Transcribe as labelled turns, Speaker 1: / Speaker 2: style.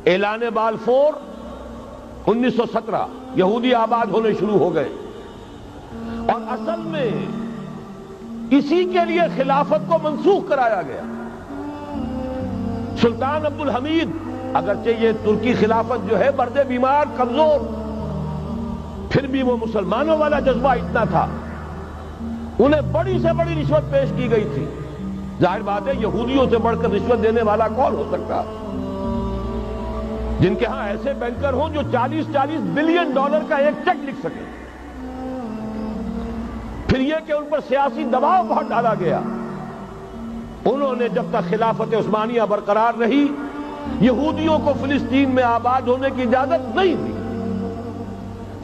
Speaker 1: اعلان بالفور 1917 یہودی آباد ہونے شروع ہو گئے، اور اصل میں اسی کے لیے خلافت کو منسوخ کرایا گیا۔ سلطان عبد الحمید، اگرچہ یہ ترکی خلافت جو ہے مرد بیمار کمزور، پھر بھی وہ مسلمانوں والا جذبہ اتنا تھا، انہیں بڑی سے بڑی رشوت پیش کی گئی تھی۔ ظاہر بات ہے یہودیوں سے بڑھ کر رشوت دینے والا کون ہو سکتا، جن کے ہاں ایسے بینکر ہوں جو 40 بلین ڈالر کا ایک چیک لکھ سکے۔ پھر یہ کہ ان پر سیاسی دباؤ بہت ڈالا گیا۔ انہوں نے جب تک خلافت عثمانیہ برقرار رہی، یہودیوں کو فلسطین میں آباد ہونے کی اجازت نہیں دی۔